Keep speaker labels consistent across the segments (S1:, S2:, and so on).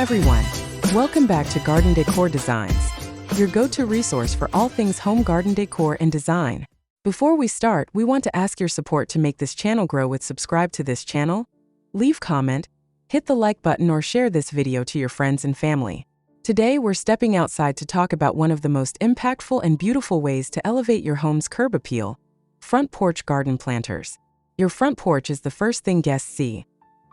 S1: everyone. Welcome back to Garden Decor Designs, your go-to resource for all things home garden decor and design. Before we start, we want to ask your support to make this channel grow with subscribe to this channel, leave comment, hit the like button or share this video to your friends and family. Today we're stepping outside to talk about one of the most impactful and beautiful ways to elevate your home's curb appeal: front porch garden planters. Your front porch is the first thing guests see.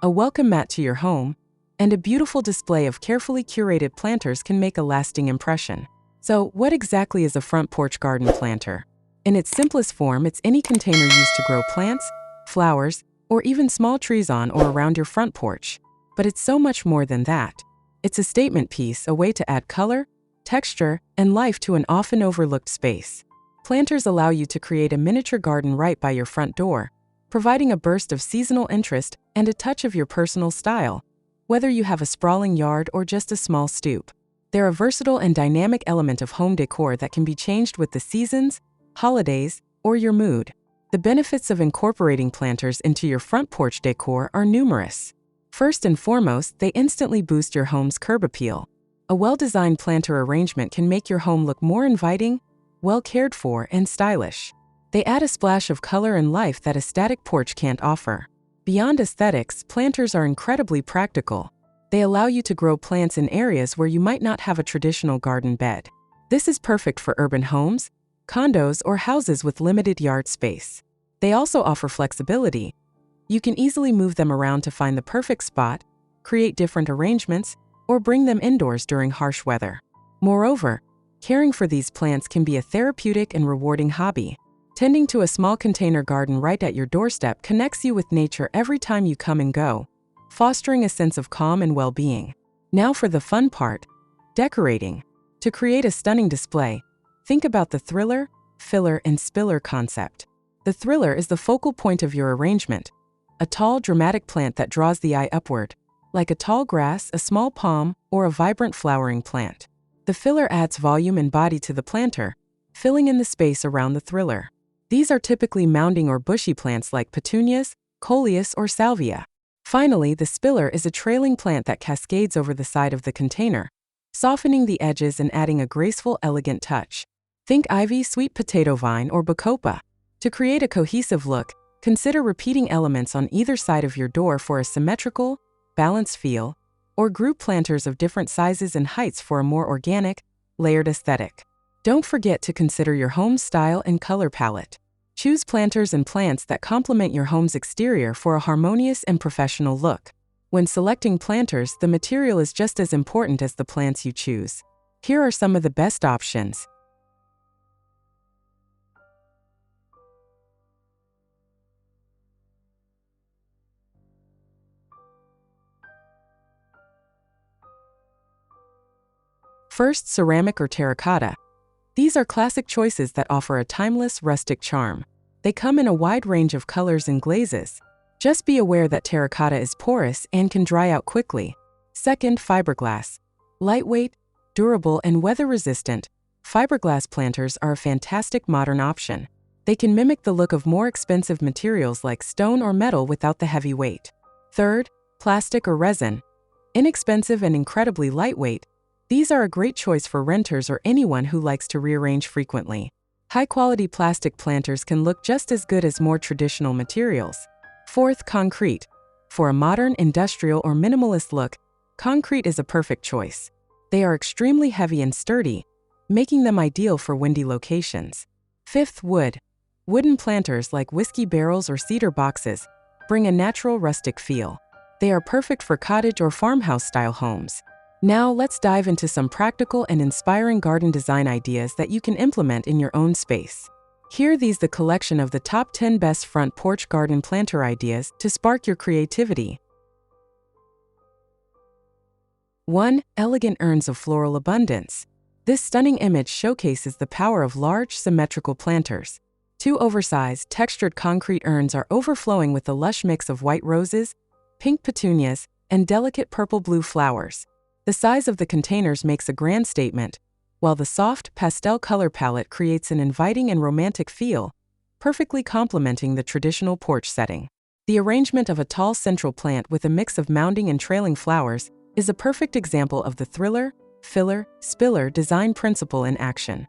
S1: A welcome mat to your home, and a beautiful display of carefully curated planters can make a lasting impression. So, what exactly is a front porch garden planter? In its simplest form, it's any container used to grow plants, flowers, or even small trees on or around your front porch. But it's so much more than that. It's a statement piece, a way to add color, texture, and life to an often overlooked space. Planters allow you to create a miniature garden right by your front door, providing a burst of seasonal interest and a touch of your personal style, whether you have a sprawling yard or just a small stoop. They're a versatile and dynamic element of home decor that can be changed with the seasons, holidays, or your mood. The benefits of incorporating planters into your front porch decor are numerous. First and foremost, they instantly boost your home's curb appeal. A well-designed planter arrangement can make your home look more inviting, well cared for, and stylish. They add a splash of color and life that a static porch can't offer. Beyond aesthetics, planters are incredibly practical. They allow you to grow plants in areas where you might not have a traditional garden bed. This is perfect for urban homes, condos, or houses with limited yard space. They also offer flexibility. You can easily move them around to find the perfect spot, create different arrangements, or bring them indoors during harsh weather. Moreover, caring for these plants can be a therapeutic and rewarding hobby. Tending to a small container garden right at your doorstep connects you with nature every time you come and go, fostering a sense of calm and well-being. Now for the fun part: decorating. To create a stunning display, think about the thriller, filler, and spiller concept. The thriller is the focal point of your arrangement, a tall, dramatic plant that draws the eye upward, like a tall grass, a small palm, or a vibrant flowering plant. The filler adds volume and body to the planter, filling in the space around the thriller. These are typically mounding or bushy plants like petunias, coleus, or salvia. Finally, the spiller is a trailing plant that cascades over the side of the container, softening the edges and adding a graceful, elegant touch. Think ivy, sweet potato vine, or bacopa. To create a cohesive look, consider repeating elements on either side of your door for a symmetrical, balanced feel, or group planters of different sizes and heights for a more organic, layered aesthetic. Don't forget to consider your home's style and color palette. Choose planters and plants that complement your home's exterior for a harmonious and professional look. When selecting planters, the material is just as important as the plants you choose. Here are some of the best options. First, ceramic or terracotta. These are classic choices that offer a timeless, rustic charm. They come in a wide range of colors and glazes. Just be aware that terracotta is porous and can dry out quickly. Second, fiberglass. Lightweight, durable, and weather-resistant, fiberglass planters are a fantastic modern option. They can mimic the look of more expensive materials like stone or metal without the heavy weight. Third, plastic or resin. Inexpensive and incredibly lightweight, these are a great choice for renters or anyone who likes to rearrange frequently. High-quality plastic planters can look just as good as more traditional materials. Fourth, concrete. For a modern, industrial, or minimalist look, concrete is a perfect choice. They are extremely heavy and sturdy, making them ideal for windy locations. Fifth, wood. Wooden planters like whiskey barrels or cedar boxes bring a natural rustic feel. They are perfect for cottage or farmhouse-style homes. Now let's dive into some practical and inspiring garden design ideas that you can implement in your own space. Here these the collection of the top 10 best front porch garden planter ideas to spark your creativity. 1. Elegant urns of floral abundance. This stunning image showcases the power of large, symmetrical planters. 2 oversized, textured concrete urns are overflowing with a lush mix of white roses, pink petunias, and delicate purple-blue flowers. The size of the containers makes a grand statement, while the soft, pastel color palette creates an inviting and romantic feel, perfectly complementing the traditional porch setting. The arrangement of a tall central plant with a mix of mounding and trailing flowers is a perfect example of the thriller, filler, spiller design principle in action.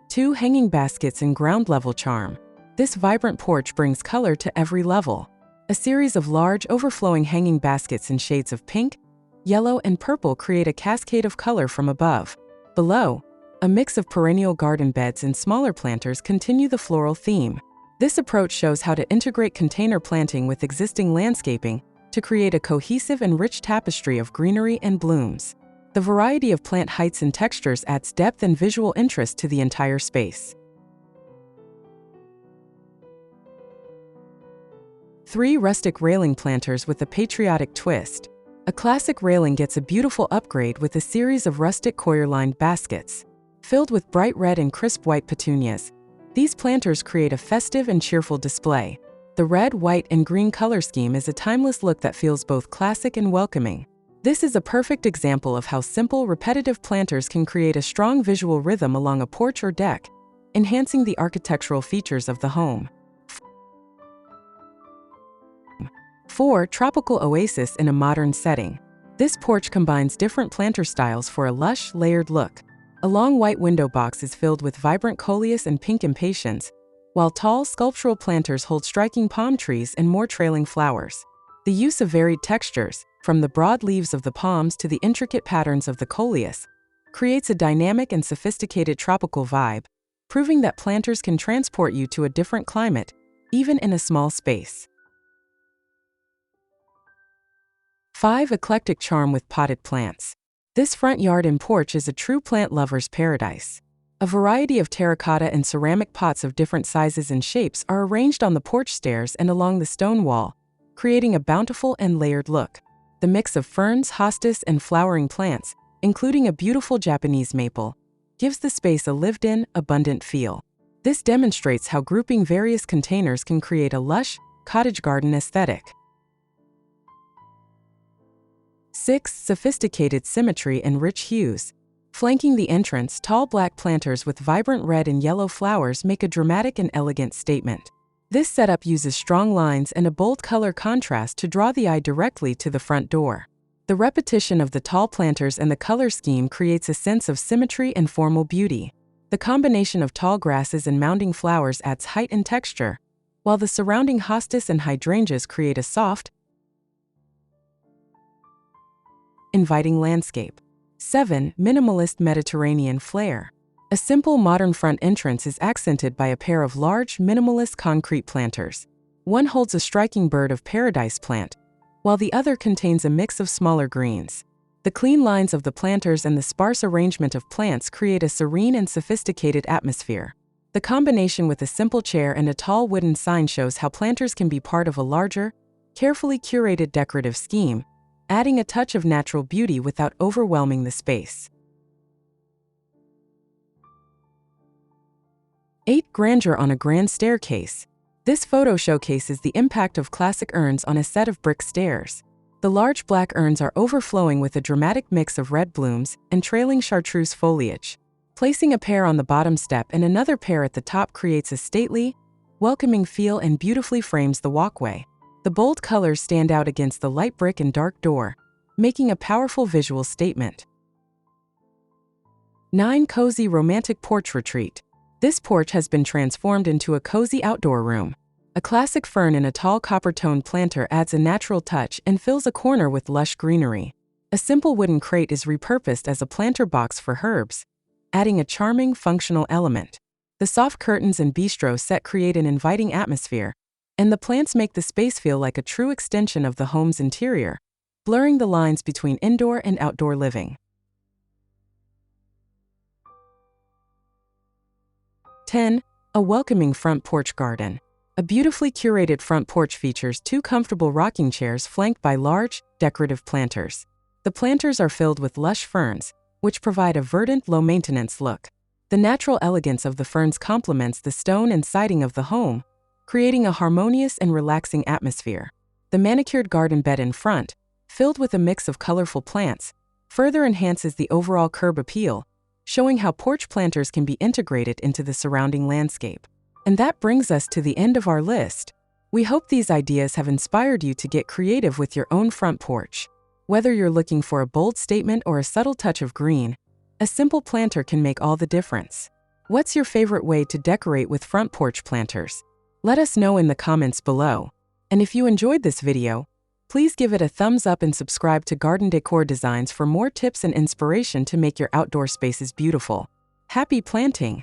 S1: 2. Hanging baskets and ground-level charm. This vibrant porch brings color to every level. A series of large, overflowing hanging baskets in shades of pink, yellow, and purple create a cascade of color from above. Below, a mix of perennial garden beds and smaller planters continue the floral theme. This approach shows how to integrate container planting with existing landscaping to create a cohesive and rich tapestry of greenery and blooms. The variety of plant heights and textures adds depth and visual interest to the entire space. 3. Rustic railing planters with a patriotic twist. A classic railing gets a beautiful upgrade with a series of rustic coir-lined baskets. Filled with bright red and crisp white petunias, these planters create a festive and cheerful display. The red, white, and green color scheme is a timeless look that feels both classic and welcoming. This is a perfect example of how simple, repetitive planters can create a strong visual rhythm along a porch or deck, enhancing the architectural features of the home. 4. Tropical oasis in a modern setting. This porch combines different planter styles for a lush, layered look. A long white window box is filled with vibrant coleus and pink impatiens, while tall, sculptural planters hold striking palm trees and more trailing flowers. The use of varied textures, from the broad leaves of the palms to the intricate patterns of the coleus, creates a dynamic and sophisticated tropical vibe, proving that planters can transport you to a different climate, even in a small space. 5. Eclectic charm with potted plants. This front yard and porch is a true plant lover's paradise. A variety of terracotta and ceramic pots of different sizes and shapes are arranged on the porch stairs and along the stone wall, creating a bountiful and layered look. The mix of ferns, hostas, and flowering plants, including a beautiful Japanese maple, gives the space a lived-in, abundant feel. This demonstrates how grouping various containers can create a lush, cottage garden aesthetic. 6. Sophisticated symmetry and rich hues. Flanking the entrance, tall black planters with vibrant red and yellow flowers make a dramatic and elegant statement. This setup uses strong lines and a bold color contrast to draw the eye directly to the front door. The repetition of the tall planters and the color scheme creates a sense of symmetry and formal beauty. The combination of tall grasses and mounding flowers adds height and texture, while the surrounding hostas and hydrangeas create a soft, inviting landscape. 7. Minimalist Mediterranean flair. A simple modern front entrance is accented by a pair of large, minimalist concrete planters. One holds a striking bird of paradise plant, while the other contains a mix of smaller greens. The clean lines of the planters and the sparse arrangement of plants create a serene and sophisticated atmosphere. The combination with a simple chair and a tall wooden sign shows how planters can be part of a larger, carefully curated decorative scheme, adding a touch of natural beauty without overwhelming the space. 8. Grandeur on a grand staircase. This photo showcases the impact of classic urns on a set of brick stairs. The large black urns are overflowing with a dramatic mix of red blooms and trailing chartreuse foliage. Placing a pair on the bottom step and another pair at the top creates a stately, welcoming feel and beautifully frames the walkway. The bold colors stand out against the light brick and dark door, making a powerful visual statement. 9. Cozy romantic porch retreat. This porch has been transformed into a cozy outdoor room. A classic fern in a tall copper-toned planter adds a natural touch and fills a corner with lush greenery. A simple wooden crate is repurposed as a planter box for herbs, adding a charming, functional element. The soft curtains and bistro set create an inviting atmosphere, and the plants make the space feel like a true extension of the home's interior, blurring the lines between indoor and outdoor living. 10. A welcoming front porch garden. A beautifully curated front porch features 2 comfortable rocking chairs flanked by large, decorative planters. The planters are filled with lush ferns, which provide a verdant, low-maintenance look. The natural elegance of the ferns complements the stone and siding of the home, creating a harmonious and relaxing atmosphere. The manicured garden bed in front, filled with a mix of colorful plants, further enhances the overall curb appeal, showing how porch planters can be integrated into the surrounding landscape. And that brings us to the end of our list. We hope these ideas have inspired you to get creative with your own front porch. Whether you're looking for a bold statement or a subtle touch of green, a simple planter can make all the difference. What's your favorite way to decorate with front porch planters? Let us know in the comments below. And if you enjoyed this video, please give it a thumbs up and subscribe to Garden Decor Designs for more tips and inspiration to make your outdoor spaces beautiful. Happy planting!